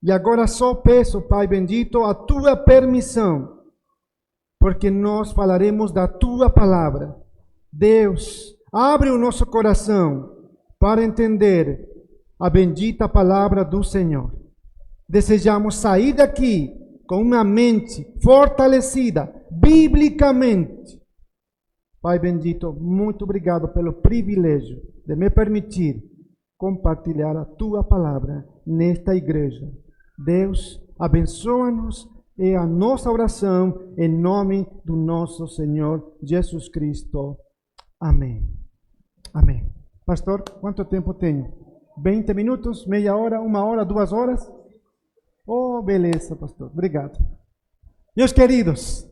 E agora só peço, Pai bendito, a tua permissão, porque nós falaremos da tua palavra. Deus, abre o nosso coração para entender a bendita palavra do Senhor. Desejamos sair daqui com uma mente fortalecida, biblicamente. Pai bendito, muito obrigado pelo privilégio de me permitir compartilhar a tua palavra nesta igreja. Deus, abençoa-nos e a nossa oração em nome do nosso Senhor Jesus Cristo. Amém. Amém. Pastor, quanto tempo tenho? 20 minutos? Meia hora? 1 hora? 2 horas? Oh, beleza, pastor. Obrigado. Meus queridos,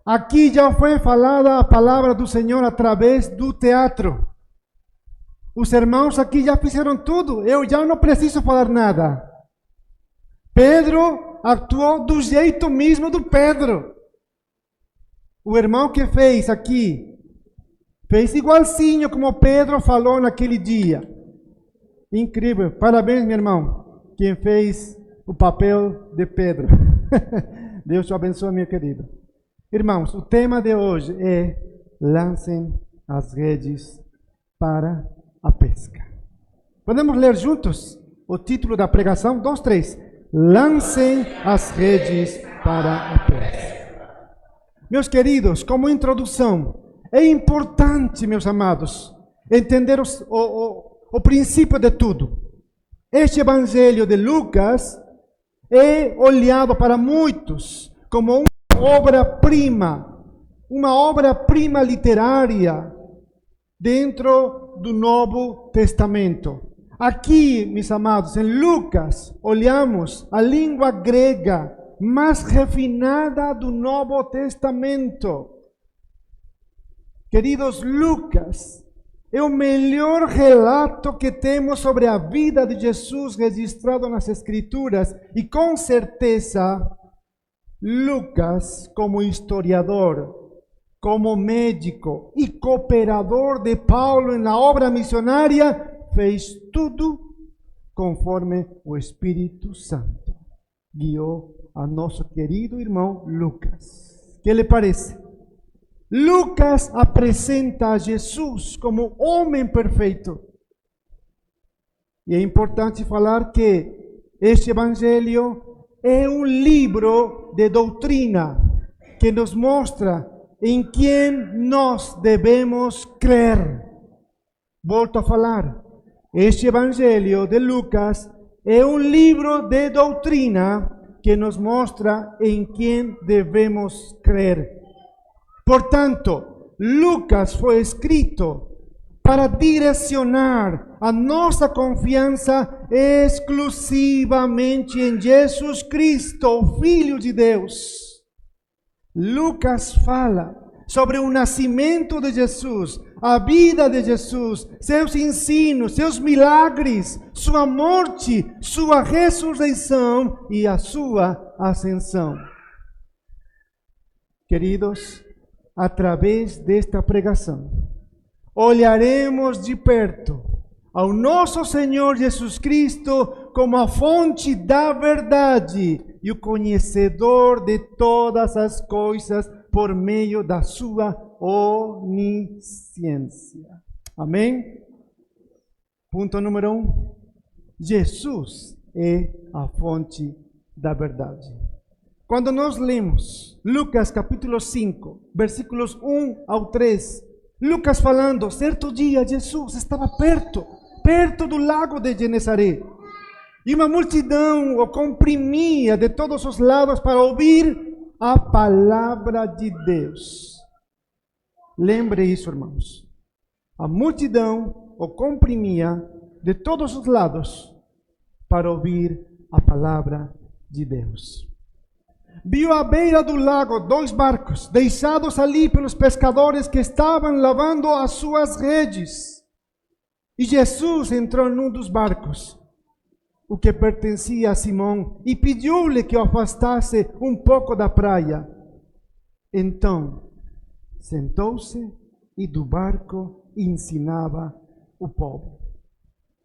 aqui já foi falada a palavra do Senhor através do teatro. Os irmãos aqui já fizeram tudo. Eu já não preciso falar nada. Pedro actuou do jeito mesmo do Pedro. O irmão que fez aqui, fez igualzinho como Pedro falou naquele dia. Incrível. Parabéns, meu irmão, quem fez o papel de Pedro. Deus te abençoe, meu querido. Irmãos, o tema de hoje é: lancem as redes para a pesca. Podemos ler juntos o título da pregação? 2, 3. Lancem as redes para a pesca. Meus queridos, como introdução, é importante, meus amados, entender o princípio de tudo. Este evangelho de Lucas é olhado para muitos como uma obra-prima literária dentro do Novo Testamento. Aqui, meus amados, em Lucas, olhamos a língua grega mais refinada do Novo Testamento. Queridos, Lucas é o melhor relato que temos sobre a vida de Jesus registrado nas Escrituras. E com certeza, Lucas, como historiador, como médico e cooperador de Paulo na obra missionária, fez tudo conforme o Espírito Santo guiou a nosso querido irmão Lucas. Que lhe parece? Lucas apresenta a Jesus como homem perfeito. E é importante falar que este evangelho é um livro de doutrina que nos mostra em quem nós devemos crer. Volto a falar. Este evangelho de Lucas é um livro de doutrina que nos mostra em quem devemos crer. Portanto, Lucas foi escrito para direcionar a nossa confiança exclusivamente em Jesus Cristo, o Filho de Deus. Lucas fala sobre o nascimento de Jesus, a vida de Jesus, seus ensinos, seus milagres, sua morte, sua ressurreição e a sua ascensão. Queridos, através desta pregação, olharemos de perto ao nosso Senhor Jesus Cristo como a fonte da verdade e o conhecedor de todas as coisas por meio da sua onisciência. Amém? Ponto número 1. Jesus é a fonte da verdade. Quando nós lemos Lucas capítulo 5, versículos 1 ao 3, Lucas falando, certo dia Jesus estava perto do lago de Genezaré. E uma multidão o comprimia de todos os lados para ouvir a palavra de Deus. Lembre isso, irmãos. A multidão o comprimia de todos os lados para ouvir a palavra de Deus. Viu à beira do lago 2 barcos, deixados ali pelos pescadores que estavam lavando as suas redes. E Jesus entrou num dos barcos, o que pertencia a Simão, e pediu-lhe que o afastasse um pouco da praia. Então, sentou-se e do barco ensinava o povo.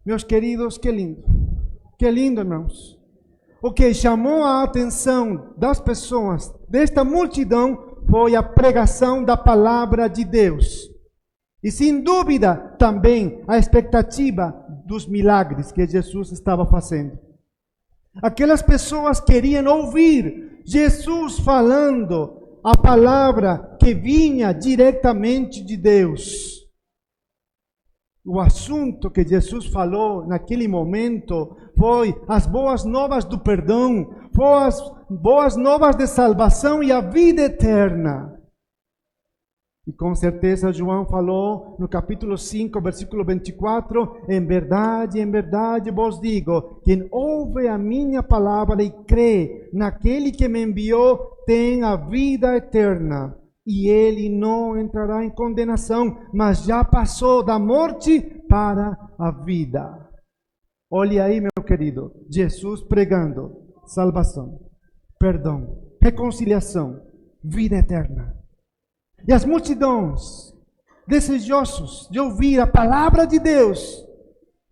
Meus queridos, que lindo, irmãos. o que chamou a atenção das pessoas, desta multidão, foi a pregação da palavra de Deus. E sem dúvida também a expectativa dos milagres que Jesus estava fazendo. Aquelas pessoas queriam ouvir Jesus falando a palavra que vinha diretamente de Deus. O assunto que Jesus falou naquele momento foi as boas novas do perdão, foi as boas novas de salvação e a vida eterna. E com certeza João falou no capítulo 5, versículo 24, em verdade vos digo, quem ouve a minha palavra e crê naquele que me enviou, tem a vida eterna. E ele não entrará em condenação, mas já passou da morte para a vida. Olhe aí, meu querido, Jesus pregando salvação, perdão, reconciliação, vida eterna. E as multidões, desejosos de ouvir a palavra de Deus.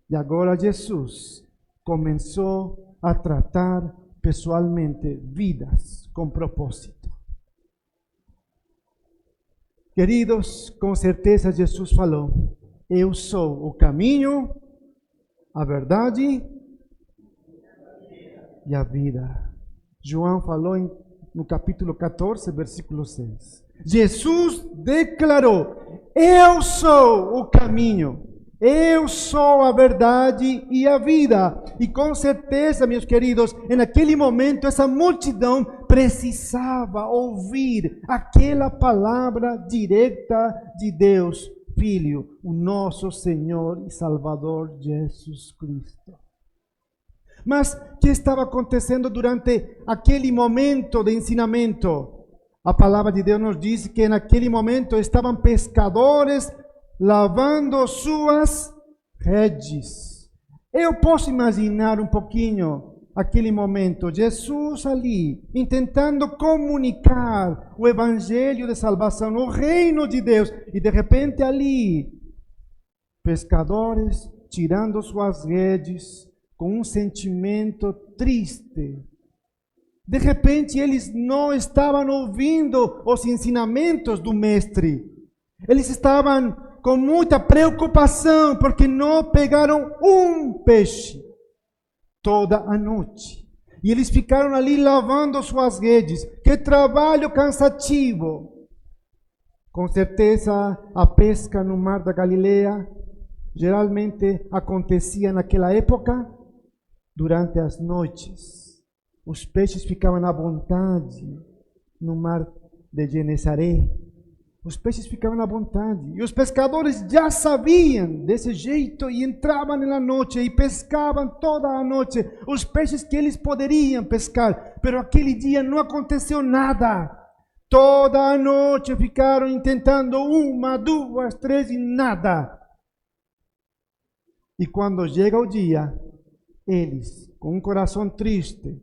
E agora Jesus começou a tratar pessoalmente vidas com propósito. Queridos, com certeza Jesus falou, eu sou o caminho, a verdade e a vida. João falou no capítulo 14, versículo 6. Jesus declarou, eu sou o caminho, eu sou a verdade e a vida. E com certeza, meus queridos, naquele momento essa multidão precisava ouvir aquela palavra direta de Deus, Filho, o nosso Senhor e Salvador Jesus Cristo. Mas o que estava acontecendo durante aquele momento de ensinamento? A palavra de Deus nos diz que naquele momento estavam pescadores lavando suas redes. Eu posso imaginar um pouquinho aquele momento, Jesus ali, tentando comunicar o evangelho de salvação, o reino de Deus, e de repente ali, pescadores tirando suas redes com um sentimento triste. De repente eles não estavam ouvindo os ensinamentos do mestre, eles estavam com muita preocupação, porque não pegaram um peixe toda a noite. E eles ficaram ali lavando suas redes. Que trabalho cansativo! Com certeza, a pesca no Mar da Galileia geralmente acontecia naquela época durante as noites. Os peixes ficavam à vontade no Mar de Genesaré. Os peixes ficavam à vontade. E os pescadores já sabiam desse jeito e entravam na noite e pescavam toda a noite os peixes que eles poderiam pescar. Mas aquele dia não aconteceu nada. Toda a noite ficaram tentando 1, 2, 3 e nada. E quando chega o dia, eles, com um coração triste,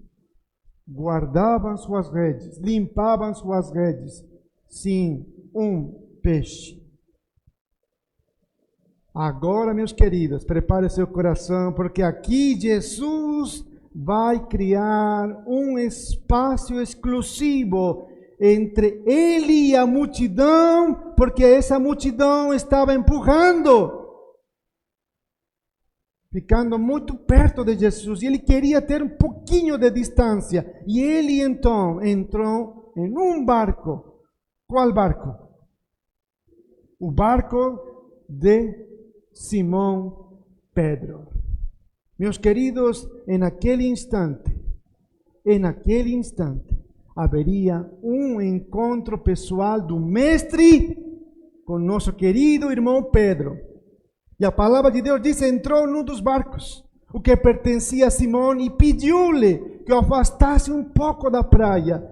guardavam suas redes, limpavam suas redes, sim, um peixe. Agora, meus queridos, prepare seu coração, porque aqui Jesus vai criar um espaço exclusivo entre ele e a multidão, porque essa multidão estava empurrando, ficando muito perto de Jesus, e ele queria ter um pouquinho de distância. E ele então entrou em um barco. Qual barco? O barco de Simão Pedro. Meus queridos, naquele instante, haveria um encontro pessoal do mestre com nosso querido irmão Pedro. E a palavra de Deus diz, entrou num dos barcos, o que pertencia a Simão, e pediu-lhe que o afastasse um pouco da praia.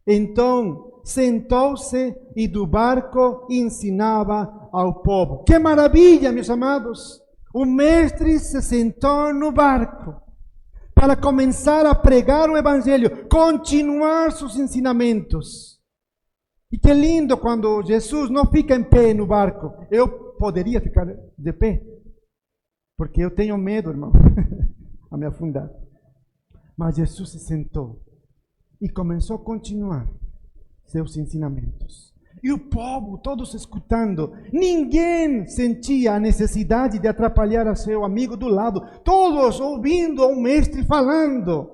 Então sentou-se e do barco ensinava ao povo. Que maravilha, meus amados! O mestre se sentou no barco para começar a pregar o evangelho, continuar seus ensinamentos. E que lindo quando Jesus não fica em pé no barco. Eu poderia ficar de pé, porque eu tenho medo, irmão, a me afundar. Mas Jesus se sentou e começou a continuar seus ensinamentos. E o povo, todos escutando, ninguém sentia a necessidade de atrapalhar a seu amigo do lado, todos ouvindo o mestre falando.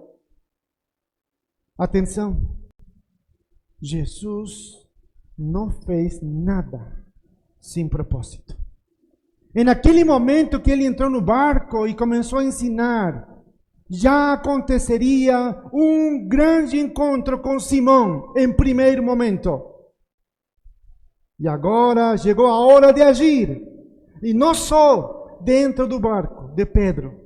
Atenção, Jesus não fez nada sem propósito. E naquele momento que ele entrou no barco e começou a ensinar, já aconteceria um grande encontro com Simão em primeiro momento. E agora chegou a hora de agir. E não só dentro do barco de Pedro,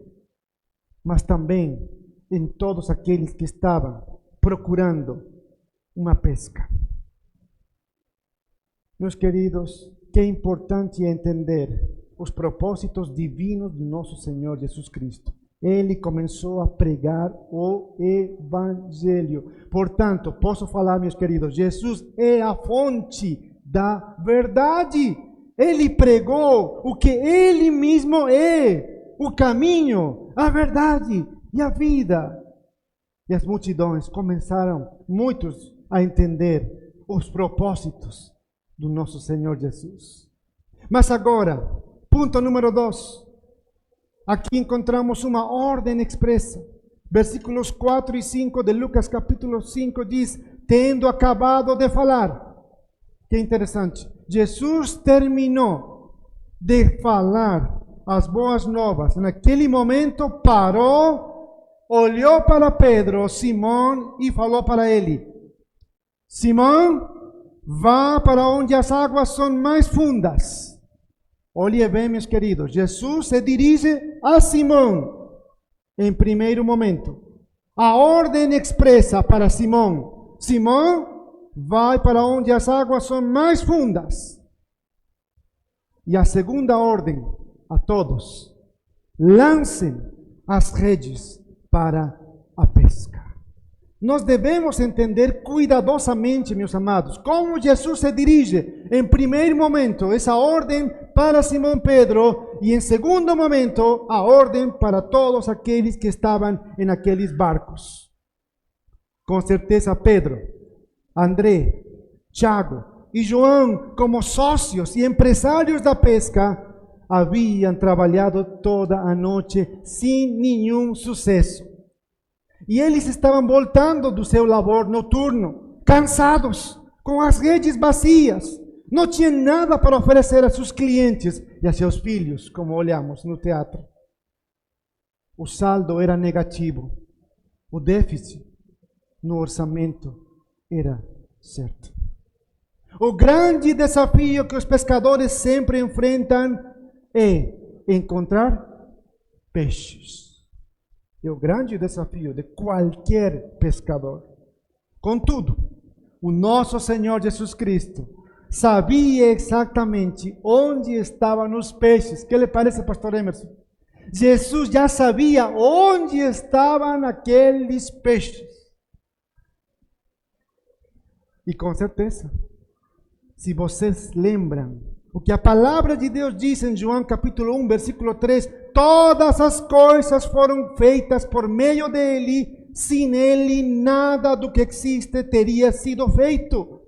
mas também em todos aqueles que estavam procurando uma pesca. Meus queridos, que é importante entender os propósitos divinos do nosso Senhor Jesus Cristo. Ele começou a pregar o Evangelho. Portanto, posso falar, meus queridos, Jesus é a fonte da verdade. Ele pregou o que Ele mesmo é, o caminho, a verdade e a vida. E as multidões começaram, muitos, a entender os propósitos do nosso Senhor Jesus. Mas agora, ponto número 2. Aqui encontramos uma ordem expressa. Versículos 4 e 5 de Lucas capítulo 5 diz: tendo acabado de falar. Que interessante. Jesus terminou de falar as boas novas. Naquele momento parou, olhou para Pedro, Simão, e falou para ele: Simão, vá para onde as águas são mais fundas. Olhe bem, meus queridos, Jesus se dirige a Simão em primeiro momento. A ordem expressa para Simão: Simão, vai para onde as águas são mais fundas. E a segunda ordem a todos: lancem as redes para a pesca. Nós devemos entender cuidadosamente, meus amados, como Jesus se dirige, em primeiro momento, essa ordem para Simão Pedro, e em segundo momento, a ordem para todos aqueles que estavam em aqueles barcos. Com certeza, Pedro, André, Tiago e João, como sócios e empresários da pesca, haviam trabalhado toda a noite sem nenhum sucesso. E eles estavam voltando do seu labor noturno, cansados, com as redes vazias. Não tinham nada para oferecer a seus clientes e a seus filhos, como olhamos no teatro. O saldo era negativo. O déficit no orçamento era certo. O grande desafio que os pescadores sempre enfrentam é encontrar peixes. É o grande desafio de qualquer pescador. Contudo, o nosso Senhor Jesus Cristo sabia exatamente onde estavam os peixes. O que lhe parece, pastor Emerson? Jesus já sabia onde estavam aqueles peixes. E com certeza, se vocês lembram, o que a palavra de Deus diz em João capítulo 1, versículo 3, todas as coisas foram feitas por meio dele, sem ele nada do que existe teria sido feito.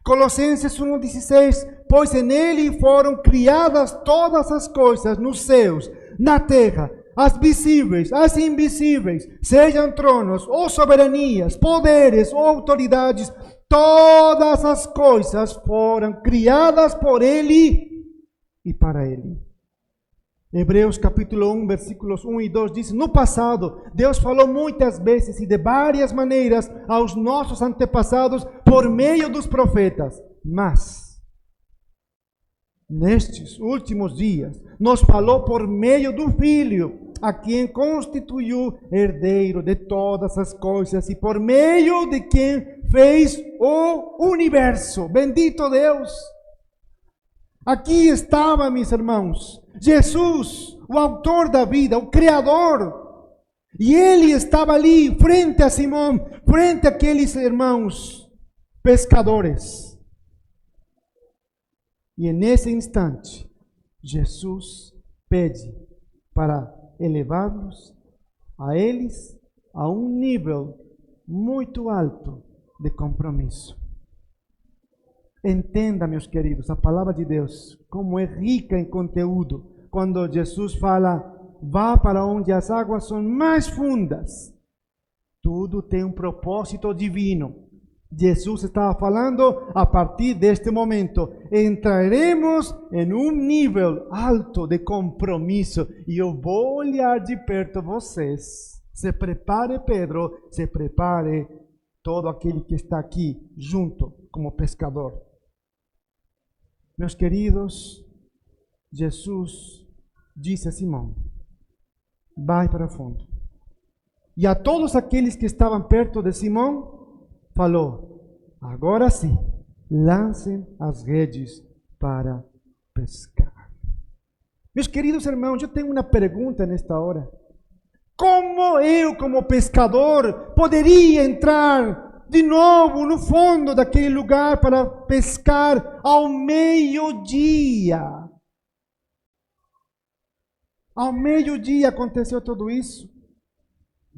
Colossenses 1,16, pois nele foram criadas todas as coisas nos céus, na terra, as visíveis, as invisíveis, sejam tronos ou soberanias, poderes ou autoridades, todas as coisas foram criadas por Ele e para Ele. Hebreus capítulo 1, versículos 1 e 2 diz: no passado, Deus falou muitas vezes e de várias maneiras aos nossos antepassados por meio dos profetas, mas nestes últimos dias nos falou por meio do Filho, a quem constituiu herdeiro de todas as coisas e por meio de quem fez o universo. Bendito Deus! Aqui estava, meus irmãos, Jesus, o autor da vida, o Criador. E Ele estava ali, frente a Simão, frente àqueles irmãos pescadores. E nesse instante, Jesus pede para elevá-los a eles a um nível muito alto de compromisso. Entenda, meus queridos, a palavra de Deus, como é rica em conteúdo. Quando Jesus fala, vá para onde as águas são mais fundas. Tudo tem um propósito divino. Jesus estava falando, a partir deste momento, entraremos em um nível alto de compromisso. E eu vou olhar de perto vocês. Se prepare, Pedro, se prepare todo aquele que está aqui junto como pescador. Meus queridos, Jesus disse a Simão, vai para o fundo. E a todos aqueles que estavam perto de Simão, falou, agora sim, lancem as redes para pescar. Meus queridos irmãos, eu tenho uma pergunta nesta hora. Como eu, como pescador, poderia entrar de novo no fundo daquele lugar para pescar ao meio-dia? Ao meio-dia aconteceu tudo isso.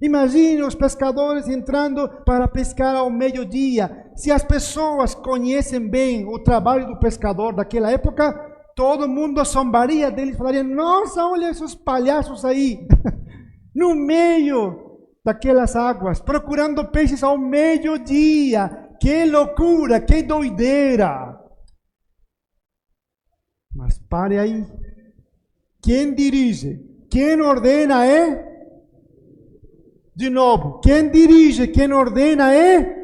Imagine os pescadores entrando para pescar ao meio-dia. Se as pessoas conhecem bem o trabalho do pescador daquela época, todo mundo zombaria deles, falaria, nossa, olha esses palhaços aí, no meio daquelas águas, procurando peixes ao meio-dia. Que loucura, que doideira. Mas pare aí. Quem dirige, quem ordena é? De novo, quem dirige, quem ordena é?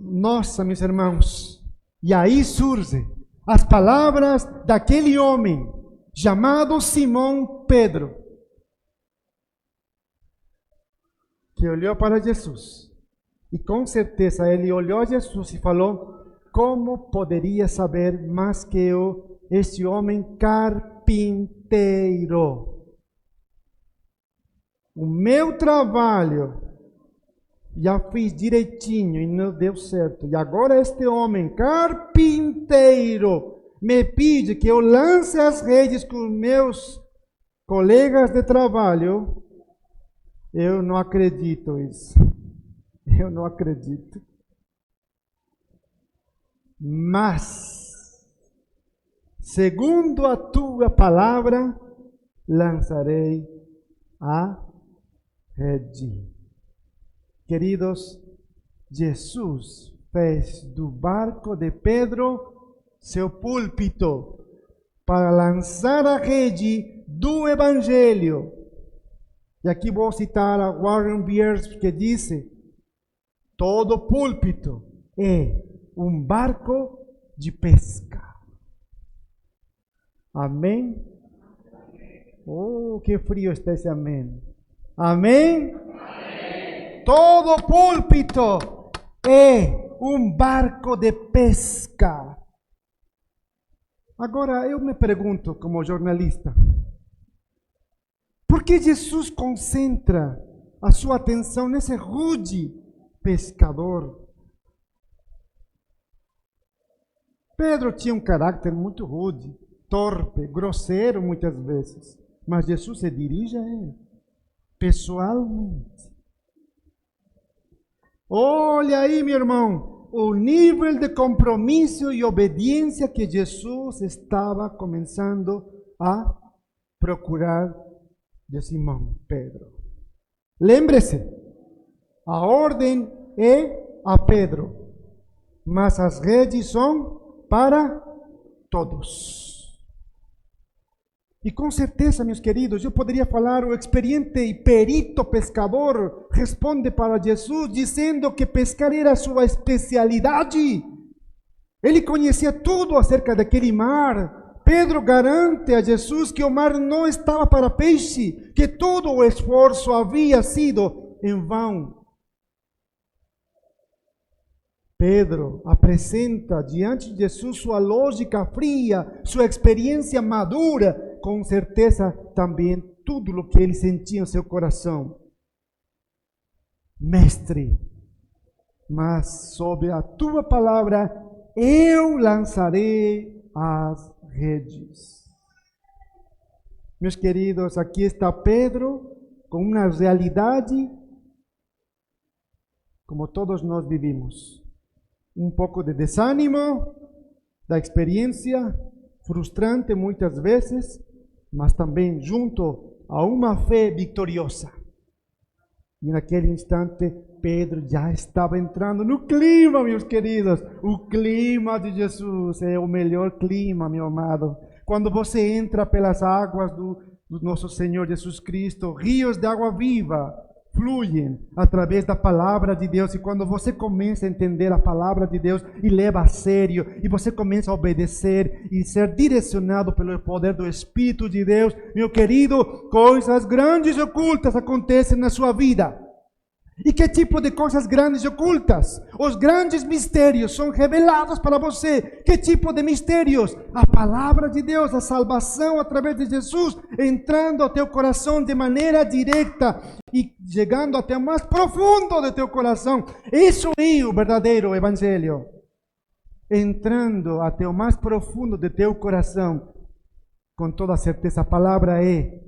Nossa, meus irmãos. E aí surgem as palavras daquele homem chamado Simão Pedro, que olhou para Jesus. E com certeza ele olhou a Jesus e falou, como poderia saber mais que eu, este homem carpinteiro? O meu trabalho já fiz direitinho e não deu certo. E agora este homem carpinteiro me pede que eu lance as redes com meus colegas de trabalho. Eu não acredito nisso. Eu não acredito. Mas, segundo a tua palavra, lançarei a rede. Queridos, Jesus fez do barco de Pedro seu púlpito para lançar a rede do Evangelho. E aqui vou citar a Warren Wiersbe, que disse, todo púlpito é um barco de pesca. Amém? Oh, que frio está esse amém. Amém? Amém. Todo púlpito é um barco de pesca. Agora, eu me pergunto, como jornalista, por que Jesus concentra a sua atenção nesse rude pescador? Pedro tinha um caráter muito rude, torpe, grosseiro muitas vezes, mas Jesus se dirige a ele, pessoalmente. Olha aí, meu irmão, o nível de compromisso e obediência que Jesus estava começando a procurar de Simão Pedro. Lembre-se, a ordem é a Pedro, mas as redes são para todos. E com certeza, meus queridos, eu poderia falar, o experiente e perito pescador responde para Jesus dizendo que pescar era sua especialidade. Ele conhecia tudo acerca daquele mar. Pedro garante a Jesus que o mar não estava para peixe, que todo o esforço havia sido em vão. Pedro apresenta diante de Jesus sua lógica fria, sua experiência madura, com certeza também tudo o que ele sentia em seu coração. Mestre, mas sob a tua palavra eu lançarei as redes. Meus queridos, aqui está Pedro com uma realidade como todos nós vivimos. Um pouco de desânimo da experiência, frustrante muitas vezes, mas também junto a uma fé vitoriosa. E naquele instante, Pedro já estava entrando no clima, meus queridos. O clima de Jesus é o melhor clima, meu amado. Quando você entra pelas águas do nosso Senhor Jesus Cristo, rios de água viva fluem através da palavra de Deus. E quando você começa a entender a palavra de Deus e leva a sério, e você começa a obedecer e ser direcionado pelo poder do Espírito de Deus, meu querido, coisas grandes e ocultas acontecem na sua vida. E que tipo de coisas grandes e ocultas? Os grandes mistérios são revelados para você. Que tipo de mistérios? A palavra de Deus, a salvação através de Jesus, entrando ao teu coração de maneira direta e chegando até o mais profundo do teu coração. Isso é o verdadeiro evangelho. Entrando até o mais profundo do teu coração. Com toda certeza, a palavra é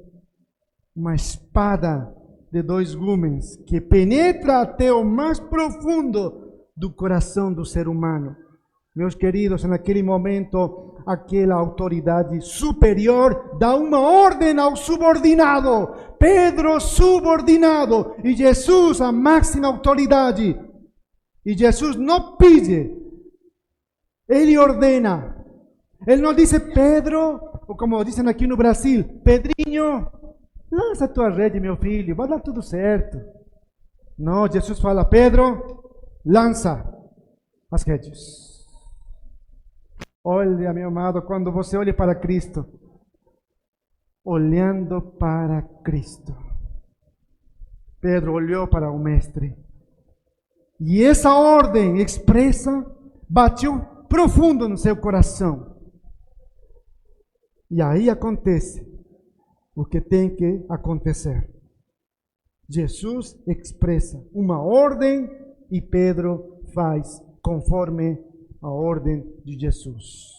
uma espada de dois gumes, que penetra até o mais profundo do coração do ser humano. Meus queridos, naquele momento, aquela autoridade superior dá uma ordem ao subordinado. Pedro subordinado e Jesus a máxima autoridade. E Jesus não pede, ele ordena. Ele não diz, Pedro, ou como dizem aqui no Brasil, Pedrinho, lança a tua rede, meu filho, vai dar tudo certo. Não, Jesus fala, Pedro, lança as redes. Olha, meu amado, quando você olha para Cristo, olhando para Cristo, Pedro olhou para o Mestre. E essa ordem expressa bateu profundo no seu coração. E aí acontece o que tem que acontecer. Jesus expressa uma ordem e Pedro faz conforme a ordem de Jesus.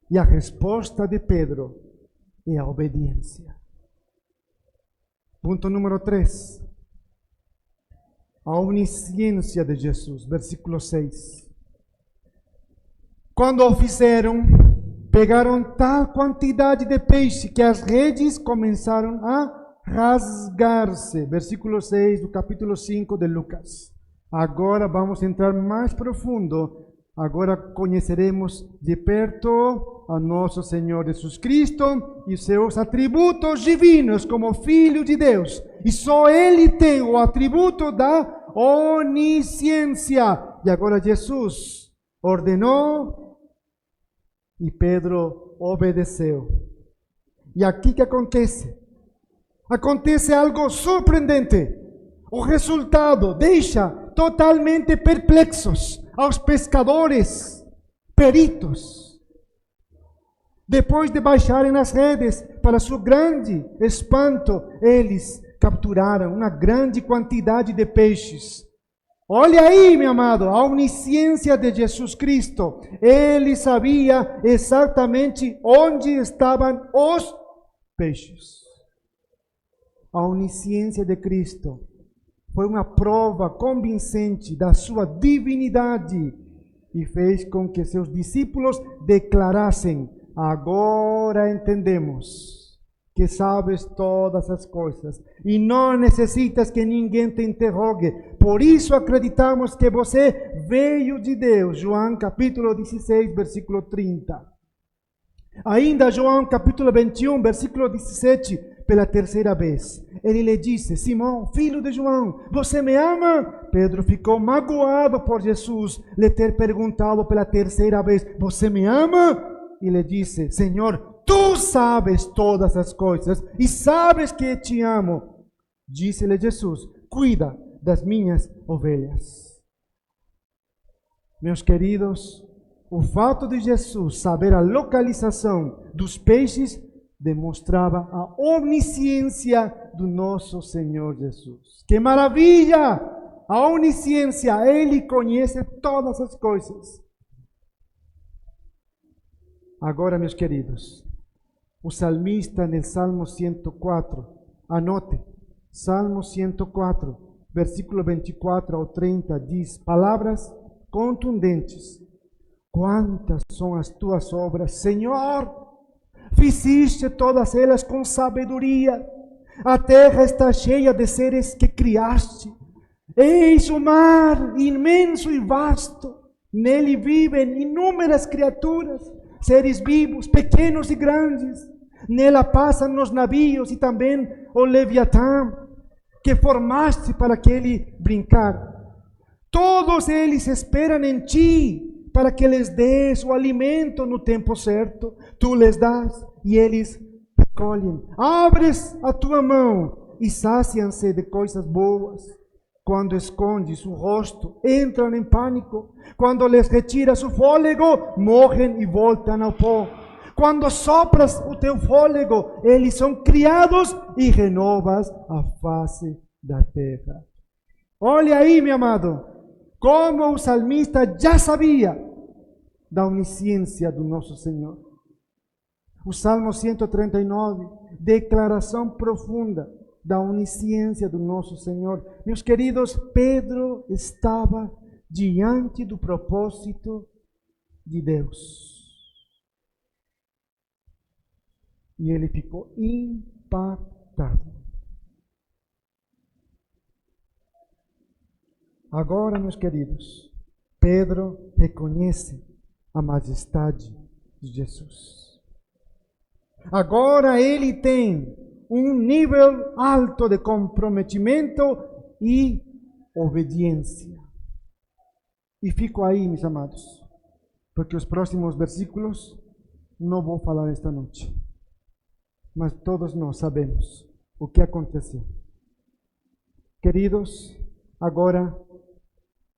E a resposta de Pedro é a obediência. Ponto número 3. A onisciência de Jesus, versículo 6. Quando o fizeram, pegaram tal quantidade de peixe que as redes começaram a rasgar-se. Versículo 6 do capítulo 5 de Lucas. Agora vamos entrar mais profundo. Agora conheceremos de perto a nosso Senhor Jesus Cristo e seus atributos divinos como Filho de Deus. E só Ele tem o atributo da onisciência. E agora Jesus ordenou e Pedro obedeceu. E aqui que acontece? Acontece algo surpreendente. O resultado deixa totalmente perplexos aos pescadores, peritos. Depois de baixarem as redes, para seu grande espanto, eles capturaram uma grande quantidade de peixes. Olha aí, meu amado, a onisciência de Jesus Cristo. Ele sabia exatamente onde estavam os peixes. A onisciência de Cristo foi uma prova convincente da sua divindade e fez com que seus discípulos declarassem: agora entendemos que sabes todas as coisas e não necessitas que ninguém te interrogue. Por isso acreditamos que você veio de Deus. João capítulo 16, versículo 30. Ainda João capítulo 21, versículo 17, pela terceira vez. Ele lhe disse: Simão, filho de João, você me ama? Pedro ficou magoado por Jesus lhe ter perguntado pela terceira vez: você me ama? E lhe disse: Senhor, tu sabes todas as coisas e sabes que te amo. Disse-lhe Jesus: cuida das minhas ovelhas. Meus queridos, o fato de Jesus saber a localização dos peixes demonstrava a onisciência do nosso Senhor Jesus. Que maravilha! A onisciência, Ele conhece todas as coisas. Agora, meus queridos, o salmista no Salmo 104 Anote, Salmo 104, versículo 24 ao 30, diz palavras contundentes. Quantas são as tuas obras, Senhor? Fizeste todas elas com sabedoria. A terra está cheia de seres que criaste. Eis o mar imenso e vasto. Nele vivem inúmeras criaturas, seres vivos, pequenos e grandes. Nela passam os navios e também o Leviatã, que formaste para que ele brincar. Todos eles esperam em ti, para que lhes des o alimento no tempo certo. Tu lhes dás e eles recolhem. Abres a tua mão e saciam-se de coisas boas. Quando escondes o rosto, entram em pânico. Quando lhes retiras o fôlego, morrem e voltam ao pó. Quando sopras o teu fôlego, eles são criados e renovas a face da terra. Olha aí, meu amado, como o salmista já sabia da onisciência do nosso Senhor. O Salmo 139, declaração profunda da onisciência do nosso Senhor. Meus queridos, Pedro estava diante do propósito de Deus. E ele ficou impactado. Agora, meus queridos, Pedro reconhece a majestade de Jesus. Agora ele tem um nível alto de comprometimento e obediência. E fico aí, meus amados, porque os próximos versículos não vou falar esta noite. Mas todos nós sabemos o que aconteceu. Queridos, agora,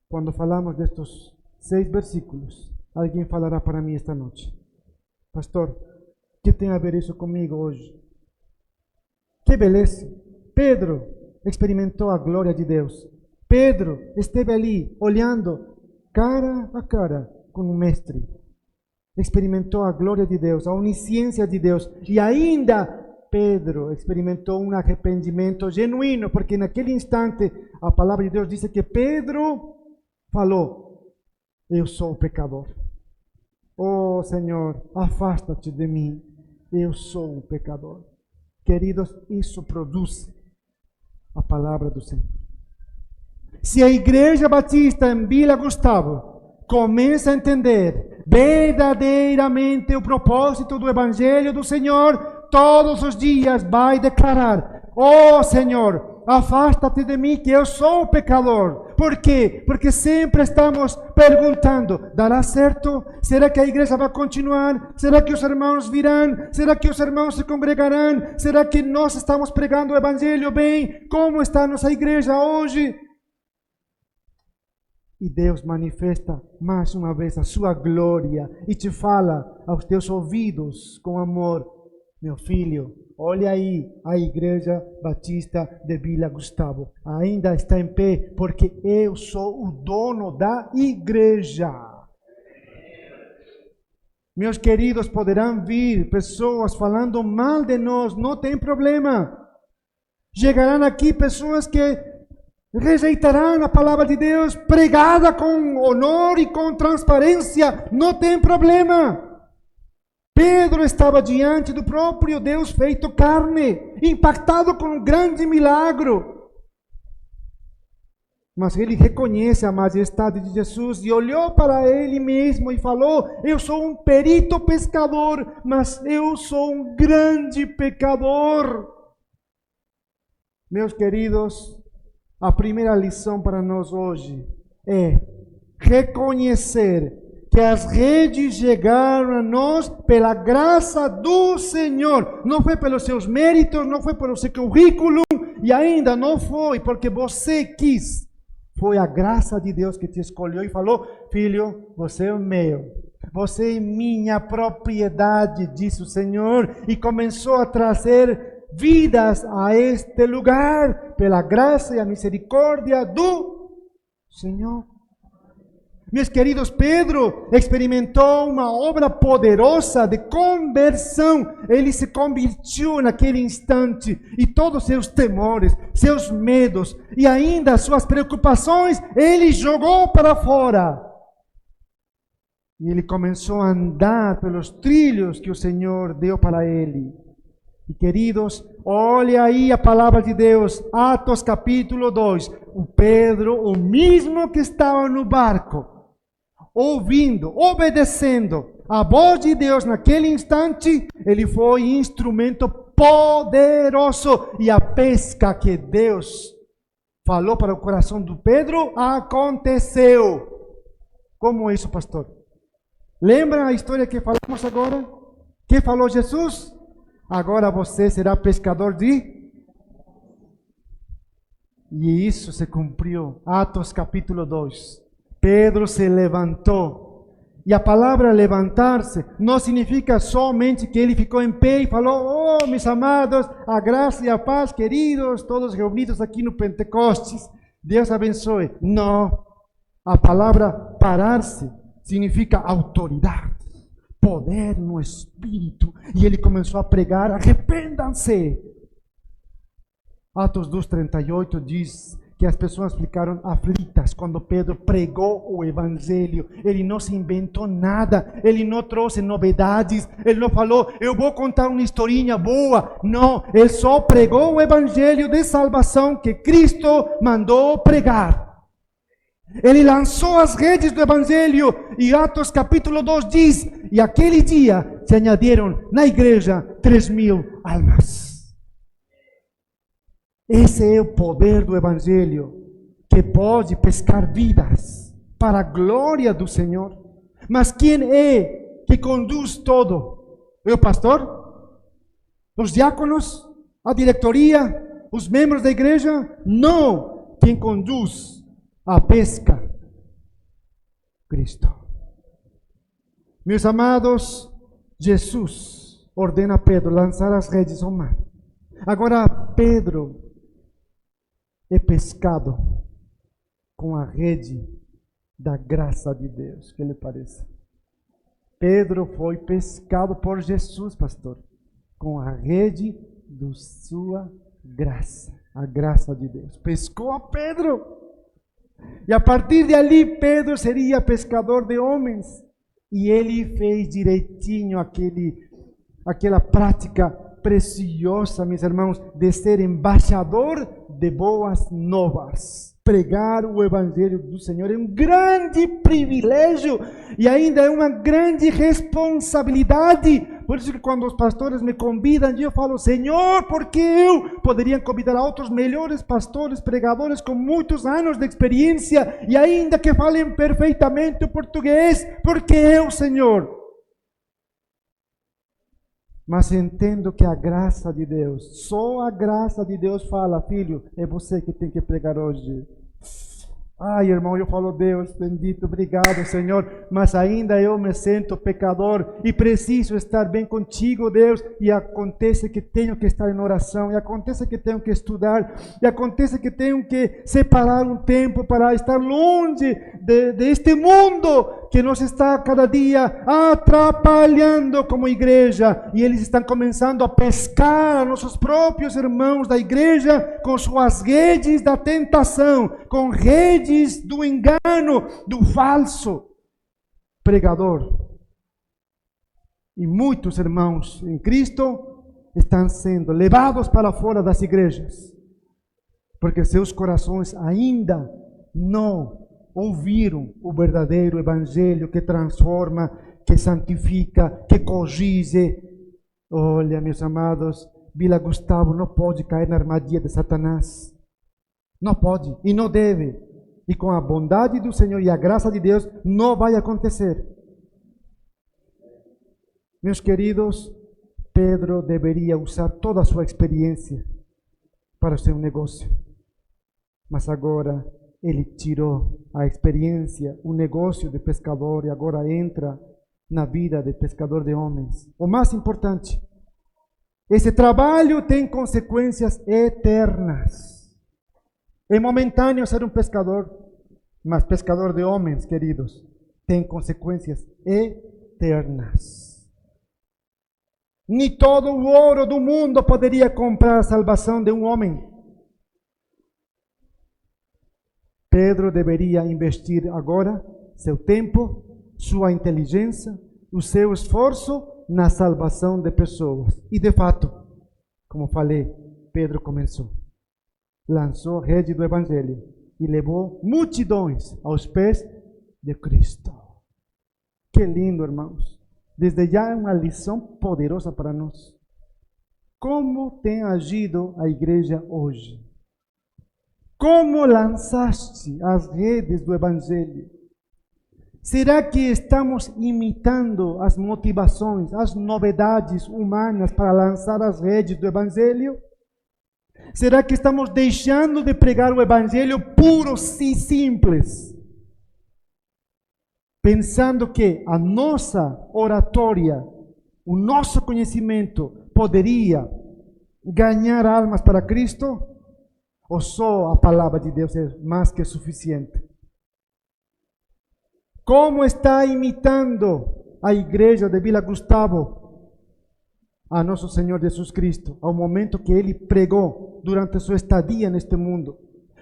quando falamos destes 6 versículos, alguém falará para mim esta noite: pastor, o que tem a ver isso comigo hoje? Que beleza! Pedro experimentou a glória de Deus. Pedro esteve ali, olhando cara a cara com o mestre. Experimentou a glória de Deus, a onisciência de Deus. E ainda Pedro experimentou um arrependimento genuíno, porque naquele instante a palavra de Deus diz que Pedro falou: eu sou pecador. Oh Senhor, afasta-te de mim, eu sou um pecador. Queridos, isso produz a palavra do Senhor. Se a Igreja Batista em Vila Gustavo começa a entender verdadeiramente o propósito do Evangelho do Senhor, todos os dias vai declarar: oh Senhor, afasta-te de mim que eu sou pecador. Por quê? Porque sempre estamos perguntando: dará certo? Será que a igreja vai continuar? Será que os irmãos virão? Será que os irmãos se congregarão? Será que nós estamos pregando o Evangelho bem? Como está a nossa igreja hoje? E Deus manifesta mais uma vez a sua glória e te fala aos teus ouvidos com amor: meu filho, olha aí, a Igreja Batista de Vila Gustavo ainda está em pé, porque eu sou o dono da igreja. Meus queridos, poderão vir pessoas falando mal de nós, não tem problema. Chegarão aqui pessoas que rejeitarão a palavra de Deus pregada com honor e com transparência, não tem problema. Pedro estava diante do próprio Deus feito carne, impactado com um grande milagre. Mas ele reconhece a majestade de Jesus e olhou para ele mesmo e falou: eu sou um perito pescador, mas eu sou um grande pecador. Meus queridos, a primeira lição para nós hoje é reconhecer que as redes chegaram a nós pela graça do Senhor. Não foi pelos seus méritos, não foi pelo seu currículo, e ainda não foi porque você quis. Foi a graça de Deus que te escolheu e falou: filho, você é meu, você é minha propriedade, disse o Senhor, e começou a trazer vidas a este lugar pela graça e a misericórdia do Senhor. Meus queridos, Pedro experimentou uma obra poderosa de conversão. Ele se convertiu naquele instante e todos seus temores, seus medos e ainda suas preocupações, ele jogou para fora. E ele começou a andar pelos trilhos que o Senhor deu para ele. E queridos, olhe aí a palavra de Deus, Atos capítulo 2. O Pedro, o mesmo que estava no barco, ouvindo, obedecendo a voz de Deus naquele instante, ele foi instrumento poderoso. E a pesca que Deus falou para o coração do Pedro aconteceu. Como isso, pastor? Lembra a história que falamos agora? Que falou Jesus? Agora você será pescador de... E isso se cumpriu. Atos capítulo 2. Pedro se levantou. E a palavra levantar-se não significa somente que ele ficou em pé e falou: oh, meus amados, a graça e a paz, queridos, todos reunidos aqui no Pentecostes. Deus abençoe. Não. A palavra parar-se significa autoridade, poder no Espírito. E ele começou a pregar: arrependam-se. Atos 2:38 diz que as pessoas ficaram aflitas quando Pedro pregou o Evangelho. Ele não se inventou nada, ele não trouxe novidades, ele não falou: eu vou contar uma historinha boa. Não, ele só pregou o Evangelho de salvação que Cristo mandou pregar. Ele lançou as redes do Evangelho, e Atos capítulo 2 diz: e aquele dia se añadiram na igreja 3.000 almas. Esse é o poder do Evangelho, que pode pescar vidas para a glória do Senhor. Mas quem é que conduz todo? É o pastor? Os diáconos? A diretoria? Os membros da igreja? Não! Quem conduz a pesca? Cristo. Meus amados, Jesus ordena a Pedro lançar as redes ao mar. Agora Pedro é pescado com a rede da graça de Deus. Que lhe parece? Pedro foi pescado por Jesus, pastor, com a rede da sua graça, a graça de Deus. Pescou a Pedro. E a partir de ali, Pedro seria pescador de homens. E ele fez direitinho aquela prática preciosa, meus irmãos, de ser embaixador de boas novas. Pregar o Evangelho do Senhor é um grande privilégio e ainda é uma grande responsabilidade. Por isso que quando os pastores me convidam, eu falo: Senhor, porque eu poderia convidar a outros melhores pastores, pregadores com muitos anos de experiência e ainda que falem perfeitamente o português, porque eu, Senhor. Mas entendo que a graça de Deus, só a graça de Deus fala: filho, é você que tem que pregar hoje. Ai, irmão, eu falo: Deus bendito, obrigado, Senhor, mas ainda eu me sinto pecador e preciso estar bem contigo, Deus. E acontece que tenho que estar em oração, e acontece que tenho que estudar, e acontece que tenho que separar um tempo para estar longe deste mundo que nos está cada dia atrapalhando como igreja. E eles estão começando a pescar nossos próprios irmãos da igreja com suas redes da tentação, com redes do engano, do falso pregador. E muitos irmãos em Cristo estão sendo levados para fora das igrejas, porque seus corações ainda não ouviram o verdadeiro Evangelho que transforma, que santifica, que corrige. Olha, meus amados, Vila Gustavo não pode cair na armadilha de Satanás. Não pode e não deve. E com a bondade do Senhor e a graça de Deus, não vai acontecer. Meus queridos, Pedro deveria usar toda a sua experiência para o seu negócio. Mas agora ele tirou a experiência, o negócio de pescador, e agora entra na vida de pescador de homens. O mais importante, esse trabalho tem consequências eternas. É momentâneo ser um pescador. Mas pescador de homens, queridos, tem consequências eternas. Nem todo o ouro do mundo poderia comprar a salvação de um homem. Pedro deveria investir agora seu tempo, sua inteligência, o seu esforço na salvação de pessoas. E de fato, como falei, Pedro começou. Lançou a rede do Evangelho e levou multidões aos pés de Cristo. Que lindo, irmãos. Desde já é uma lição poderosa para nós. Como tem agido a igreja hoje? Como lançaste as redes do Evangelho? Será que estamos imitando as motivações, as novidades humanas para lançar as redes do Evangelho? Será que estamos deixando de pregar o Evangelho puro e simples? Pensando que a nossa oratória, o nosso conhecimento poderia ganhar almas para Cristo? Ou só a palavra de Deus é mais que suficiente? Como está imitando a igreja de Vila Gustavo a nosso Senhor Jesus Cristo, ao momento que Ele pregou durante sua estadia neste mundo?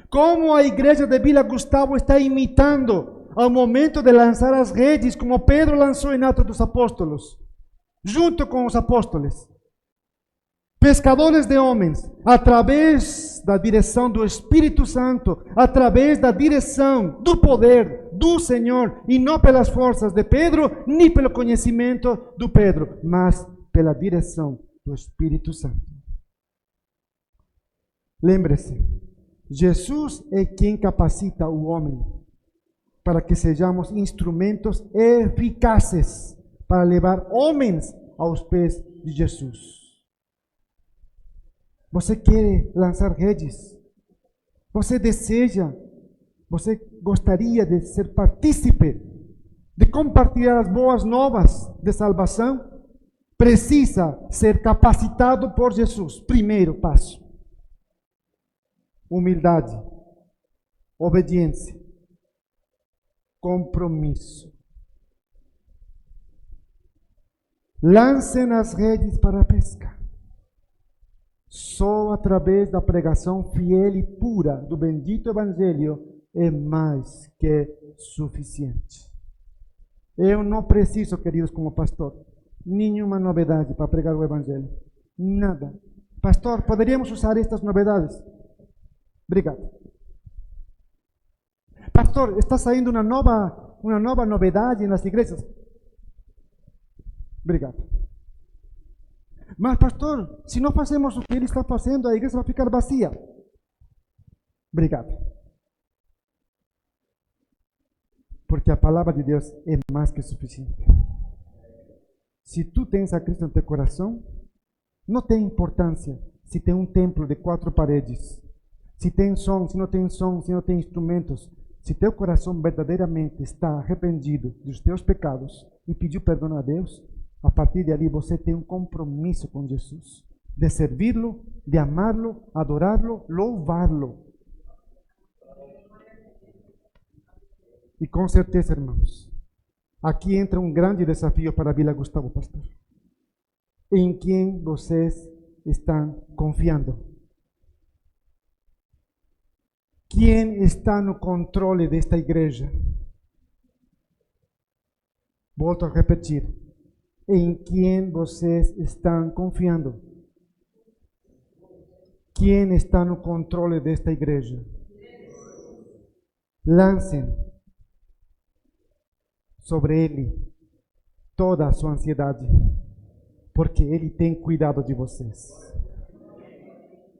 Como a igreja de Vila Gustavo está imitando ao momento de lançar as redes, como Pedro lançou em Atos dos Apóstolos, junto com os apóstolos? Pescadores de homens, através da direção do Espírito Santo, através da direção do poder do Senhor, e não pelas forças de Pedro, nem pelo conhecimento do Pedro, mas pela direção do Espírito Santo. Lembre-se, Jesus é quem capacita o homem para que sejamos instrumentos eficazes para levar homens aos pés de Jesus. Você quer lançar redes? Você deseja? Você gostaria de ser partícipe, de compartilhar as boas novas de salvação? Precisa ser capacitado por Jesus. Primeiro passo: humildade, obediência, compromisso. Lancem as redes para a pesca. Só através da pregação fiel e pura do bendito Evangelho é mais que suficiente. Eu não preciso, queridos, como pastor, nenhuma novidade para pregar o Evangelho. Nada. Pastor, poderíamos usar estas novidades? Obrigado. Pastor, está saindo uma nova novidade nas igrejas? Obrigado. Mas, pastor, se não fazemos o que ele está fazendo, a igreja vai ficar vazia. Obrigado. Porque a palavra de Deus é mais que suficiente. Se tu tens a Cristo no teu coração, não tem importância se tem um templo de 4 paredes, se tem som, se não tem som, se não tem instrumentos. Se teu coração verdadeiramente está arrependido dos teus pecados e pediu perdão a Deus, a partir de ali você tem um compromisso com Jesus, de servi-lo, de amá-lo, adorá-lo, louvá-lo. E com certeza, irmãos, aqui entra um grande desafio para a Vila Gustavo, pastor. Em quem vocês estão confiando? Quem está no controle desta igreja? Volto a repetir. Em quem vocês estão confiando? Quem está no controle desta igreja? Lancem sobre ele toda a sua ansiedade, porque ele tem cuidado de vocês.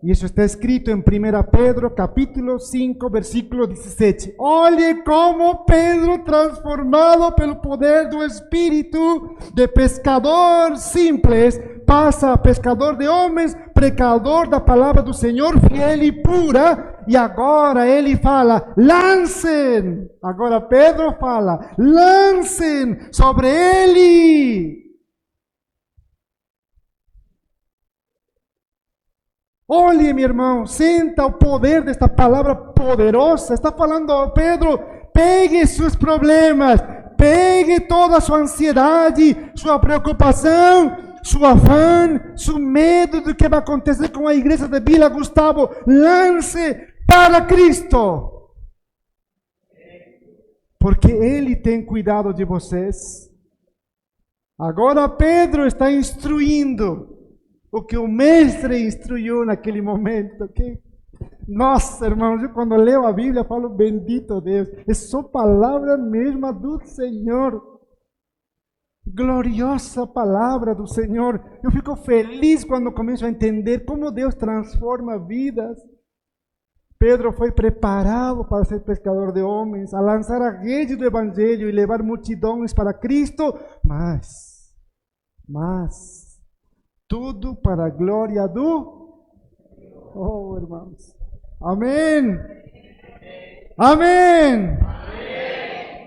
E isso está escrito em 1 Pedro, capítulo 5, versículo 17. Olhe como Pedro, transformado pelo poder do Espírito, de pescador simples, passa a pescador de homens, pregador da palavra do Senhor, fiel e pura. E agora ele fala, lancem. Agora Pedro fala, lancem sobre ele. Olhe, meu irmão, senta o poder desta palavra poderosa. Está falando Pedro, pegue seus problemas, pegue toda a sua ansiedade, sua preocupação, seu afã, seu medo do que vai acontecer com a igreja de Vila Gustavo, lance para Cristo. Porque Ele tem cuidado de vocês. Agora Pedro está instruindo o que o mestre instruiu naquele momento, ok? Nossa, irmãos, eu quando leio a Bíblia falo, bendito Deus, é só palavra mesma do Senhor. Gloriosa palavra do Senhor. Eu fico feliz quando começo a entender como Deus transforma vidas. Pedro foi preparado para ser pescador de homens, a lançar a rede do Evangelho e levar multidões para Cristo, mas, tudo para a glória do... Oh, irmãos, amém, amém,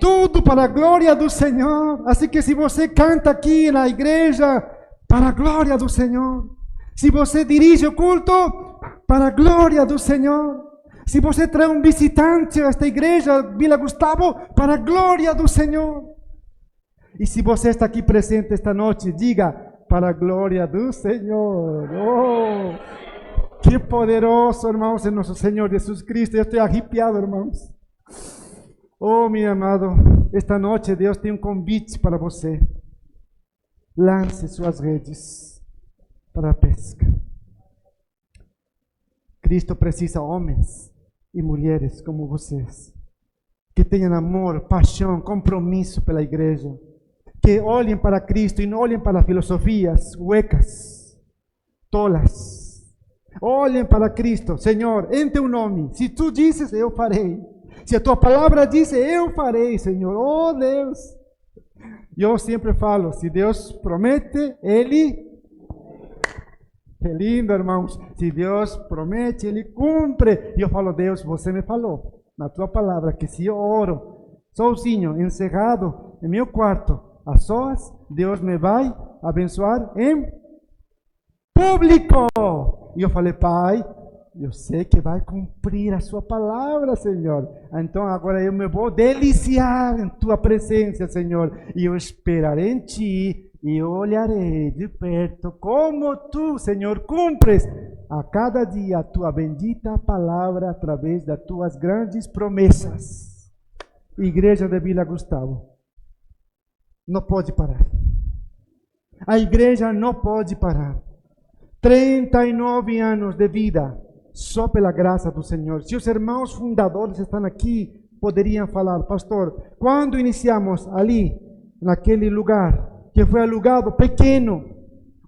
tudo para a glória do Senhor. Assim que se você canta aqui na igreja, para a glória do Senhor. Se você dirige o culto, para a glória do Senhor. Se você traz um visitante a esta igreja, Vila Gustavo, para a glória do Senhor. E se você está aqui presente esta noite, diga, para a glória do Senhor. Oh, que poderoso, irmãos, é nosso Senhor Jesus Cristo. Eu estou arrepiado, irmãos. Oh, meu amado, esta noite Deus tem um convite para você. Lance suas redes para a pesca. Cristo precisa de homens e mulheres como vocês, que tenham amor, paixão, compromisso pela igreja, que olhem para Cristo e não olhem para filosofias huecas, tolas. Olhem para Cristo. Senhor, em teu nome, se tu dizes, eu farei. Se a tua palavra diz, eu farei, Senhor. Oh Deus, eu sempre falo, se Deus promete, Ele... Que lindo, irmãos. Se Deus promete, Ele cumpre. E eu falo, Deus, você me falou na tua palavra que se eu oro sozinho, encerrado em meu quarto, a sós, Deus me vai abençoar em público. E eu falei, Pai, eu sei que vai cumprir a sua palavra, Senhor. Então agora eu me vou deliciar em tua presença, Senhor. E eu esperarei em ti. E olharei de perto como tu, Senhor, cumpres a cada dia a tua bendita palavra através das tuas grandes promessas. Igreja de Vila Gustavo, não pode parar. A igreja não pode parar. 39 anos de vida, só pela graça do Senhor. Se os irmãos fundadores estão aqui, poderiam falar, pastor, quando iniciamos ali, naquele lugar, que foi alugado pequeno,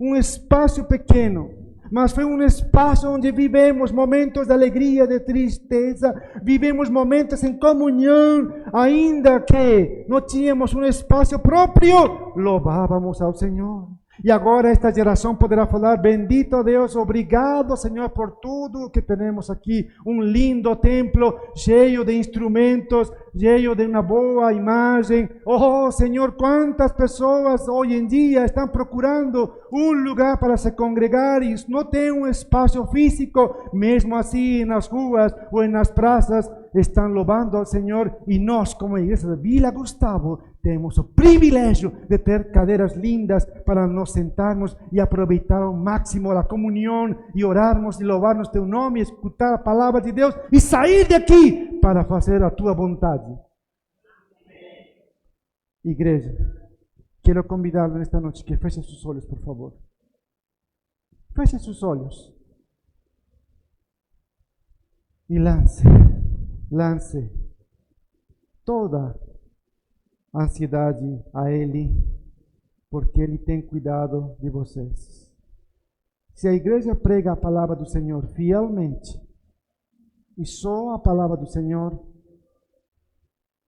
um espaço pequeno, mas foi um espaço onde vivemos momentos de alegria, de tristeza, vivemos momentos em comunhão, ainda que não tínhamos um espaço próprio, louvávamos ao Senhor. E agora esta geração poderá falar, bendito Deus, obrigado Senhor por tudo que temos aqui, um lindo templo, cheio de instrumentos, cheio de uma boa imagem. Oh Senhor, quantas pessoas hoje em dia estão procurando um lugar para se congregar e não tem um espaço físico, mesmo assim nas ruas ou nas praças, estão louvando ao Senhor. E nós, como igreja de Vila Gustavo, temos o privilégio de ter cadeiras lindas para nos sentarmos e aproveitar ao máximo a comunhão e orarmos e louvarmos teu nome, escutar a palavra de Deus e sair daqui para fazer a tua vontade. Igreja, quero convidá-lo nesta noite que feche seus olhos, por favor. Feche seus olhos e lance toda a ansiedade a Ele, porque Ele tem cuidado de vocês. Se a igreja prega a palavra do Senhor fielmente, e só a palavra do Senhor,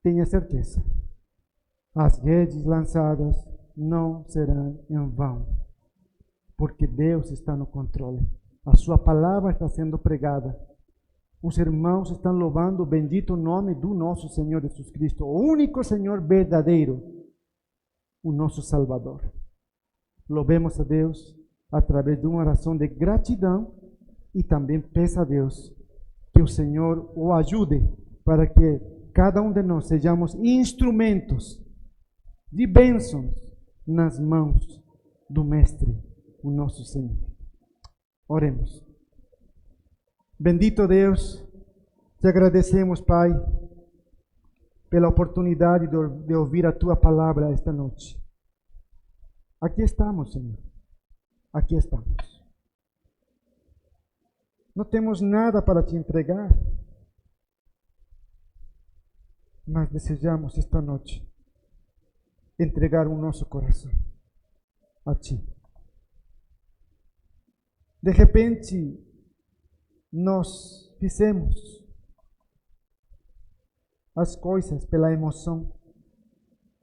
tenha certeza, as redes lançadas não serão em vão, porque Deus está no controle. A sua palavra está sendo pregada. Os irmãos estão louvando o bendito nome do nosso Senhor Jesus Cristo, o único Senhor verdadeiro, o nosso Salvador. Louvemos a Deus através de uma oração de gratidão e também peça a Deus que o Senhor o ajude para que cada um de nós sejamos instrumentos de bênçãos nas mãos do Mestre, o nosso Senhor. Oremos. Bendito Deus, te agradecemos, Pai, pela oportunidade de ouvir a Tua palavra esta noite. Aqui estamos, Senhor. Aqui estamos. Não temos nada para te entregar, mas desejamos esta noite entregar o nosso coração a Ti. De repente, nós fizemos as coisas pela emoção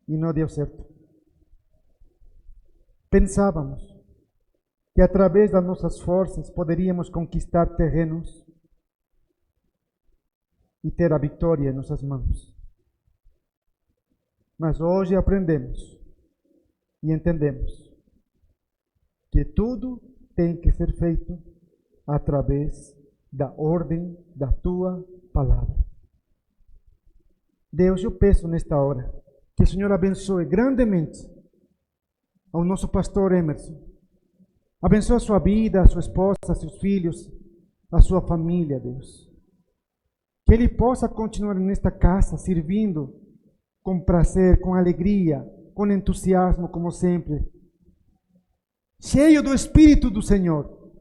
e não deu certo. Pensávamos que através das nossas forças poderíamos conquistar terrenos e ter a vitória em nossas mãos. Mas hoje aprendemos e entendemos que tudo tem que ser feito através da ordem da Tua palavra. Deus, eu peço nesta hora que o Senhor abençoe grandemente ao nosso pastor Emerson. Abençoe a sua vida, a sua esposa, seus filhos, a sua família, Deus. Que ele possa continuar nesta casa, servindo com prazer, com alegria, com entusiasmo, como sempre. Cheio do Espírito do Senhor,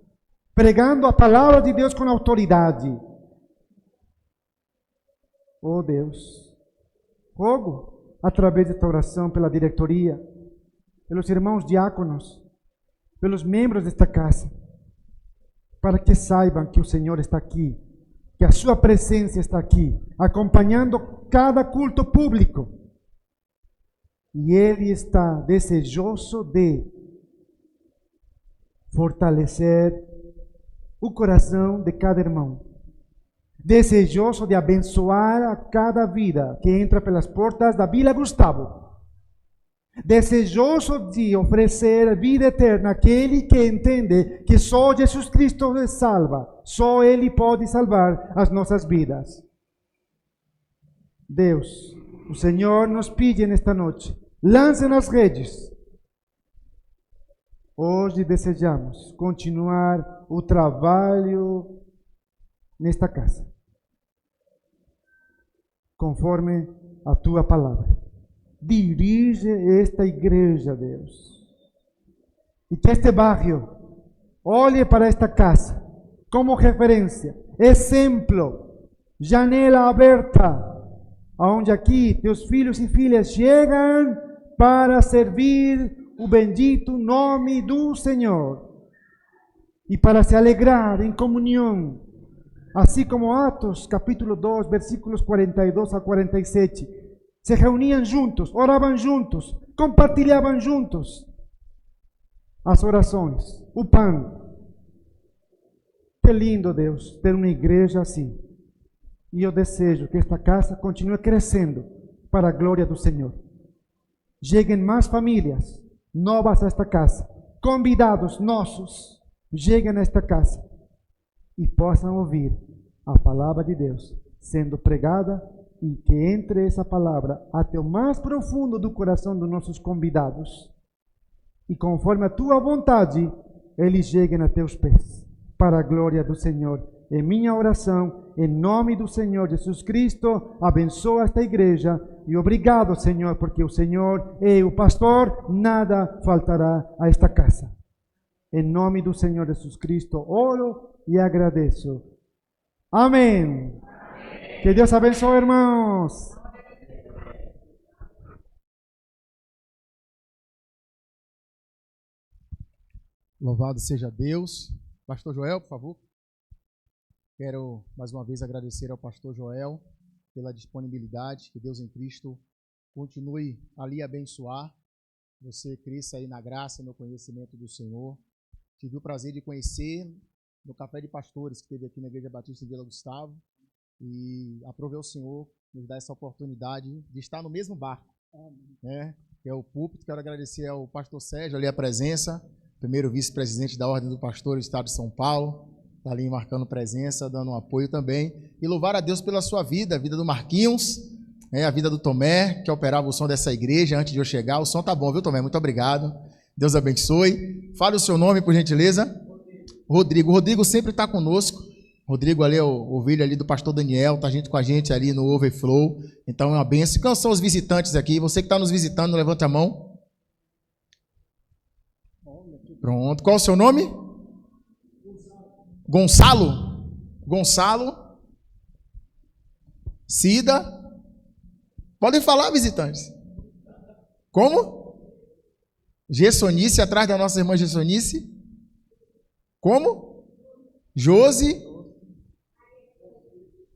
pregando a palavra de Deus com autoridade. Oh Deus, rogo, através desta oração, pela diretoria, pelos irmãos diáconos, pelos membros desta casa, para que saibam que o Senhor está aqui, que a sua presença está aqui, acompanhando cada culto público. E Ele está desejoso de fortalecer o coração de cada irmão, desejoso de abençoar a cada vida que entra pelas portas da Vila Gustavo, desejoso de oferecer vida eterna àquele que entende que só Jesus Cristo salva, só Ele pode salvar as nossas vidas. Deus, o Senhor nos pede nesta noite, lance nas redes. Hoje desejamos continuar o trabalho nesta casa, conforme a Tua palavra. Dirige esta igreja, Deus. E que este bairro olhe para esta casa como referência, exemplo, janela aberta, onde aqui teus filhos e filhas chegam para servir o bendito nome do Senhor e para se alegrar em comunhão, assim como Atos capítulo 2, versículos 42 a 47. Se reuniam juntos, oravam juntos, compartilhavam juntos as orações, o pão. Que lindo, Deus, ter uma igreja assim. E eu desejo que esta casa continue crescendo para a glória do Senhor. Cheguem mais famílias novas a esta casa, convidados nossos, cheguem a esta casa e possam ouvir a palavra de Deus sendo pregada, e que entre essa palavra até o mais profundo do coração dos nossos convidados, e conforme a Tua vontade, eles cheguem a Teus pés, para a glória do Senhor. Em minha oração, em nome do Senhor Jesus Cristo, abençoa esta igreja, e obrigado, Senhor, porque o Senhor é o pastor, nada faltará a esta casa. Em nome do Senhor Jesus Cristo, oro e agradeço. Amém. Que Deus abençoe, irmãos. Louvado seja Deus. Pastor Joel, por favor. Quero mais uma vez agradecer ao pastor Joel pela disponibilidade. Que Deus em Cristo continue ali a abençoar. Você cresça aí na graça e no conhecimento do Senhor. Tive o prazer de conhecer no Café de Pastores que teve aqui na Igreja Batista de Vila Gustavo. E aprovei o Senhor nos dar essa oportunidade de estar no mesmo barco, né? Que é o púlpito. Quero agradecer ao pastor Sérgio ali a presença, primeiro vice-presidente da Ordem do Pastor do Estado de São Paulo, está ali marcando presença, dando um apoio também. E louvar a Deus pela sua vida, a vida do Marquinhos, a vida do Tomé, que operava o som dessa igreja antes de eu chegar. O som tá bom, viu, Tomé? Muito obrigado. Deus abençoe. Fale o seu nome, por gentileza. Rodrigo. Rodrigo sempre está conosco. Rodrigo ali é o filho ali do pastor Daniel, tá com a gente ali no Overflow. Então é uma benção. Quem são os visitantes aqui? Você que está nos visitando, levante a mão. Pronto. Qual é o seu nome? Gonçalo. Gonçalo. Cida. Podem falar, visitantes. Como? Gessonice, atrás da nossa irmã Gessonice. Como? Josi.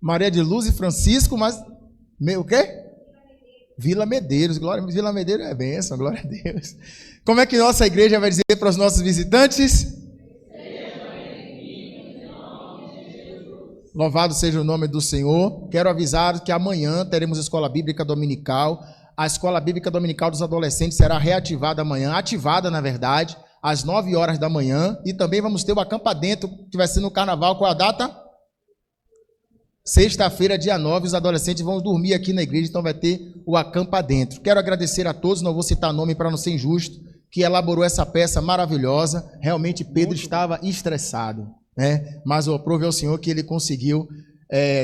Maria de Luz e Francisco, mas... O quê? Vila Medeiros. Glória, Vila Medeiros é bênção, glória a Deus. Como é que nossa igreja vai dizer para os nossos visitantes? Louvado seja o nome do Senhor. Quero avisar que amanhã teremos escola bíblica dominical. A escola bíblica dominical dos adolescentes será reativada amanhã, ativada na verdade, às 9 horas da manhã. E também vamos ter o Acampa Dentro, que vai ser no carnaval. Qual a data? Sexta-feira, dia 9, os adolescentes vão dormir aqui na igreja, então vai ter o Acampa Dentro. Quero agradecer a todos, não vou citar nome para não ser injusto, que elaborou essa peça maravilhosa. Realmente Pedro estava estressado, né? Mas eu aprovo ao Senhor que ele conseguiu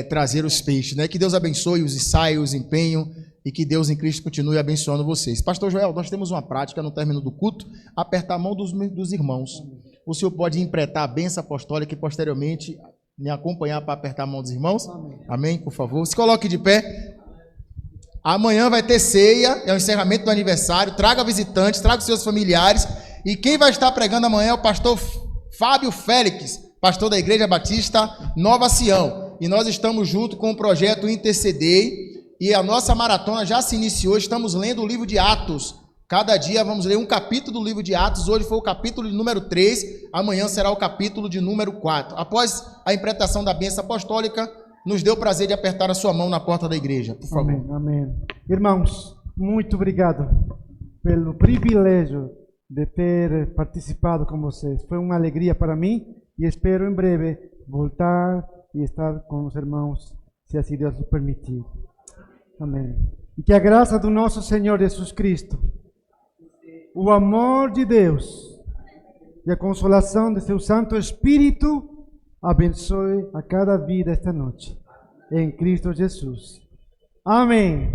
trazer os peixes, né? Que Deus abençoe os ensaios, o empenho, e que Deus em Cristo continue abençoando vocês. Pastor Joel, nós temos uma prática no término do culto, apertar a mão dos irmãos. O senhor pode empretar a bênção apostólica e posteriormente me acompanhar para apertar a mão dos irmãos? Amém. Amém, por favor. Se coloque de pé. Amanhã vai ter ceia, é o encerramento do aniversário. Traga visitantes, traga os seus familiares. E quem vai estar pregando amanhã é o pastor Fábio Félix, pastor da Igreja Batista Nova Sião. E nós estamos junto com o projeto Intercedei. E a nossa maratona já se iniciou. Estamos lendo o livro de Atos. Cada dia vamos ler um capítulo do livro de Atos. Hoje foi o capítulo de número 3. Amanhã será o capítulo de número 4. Após a interpretação da bênção apostólica, nos deu o prazer de apertar a sua mão na porta da igreja. Por favor. Amém, amém. Irmãos, muito obrigado pelo privilégio de ter participado com vocês. Foi uma alegria para mim e espero em breve voltar e estar com os irmãos, se assim Deus o permitir. Amém. E que a graça do nosso Senhor Jesus Cristo, o amor de Deus e a consolação de seu Santo Espírito abençoe a cada vida esta noite. Em Cristo Jesus. Amém.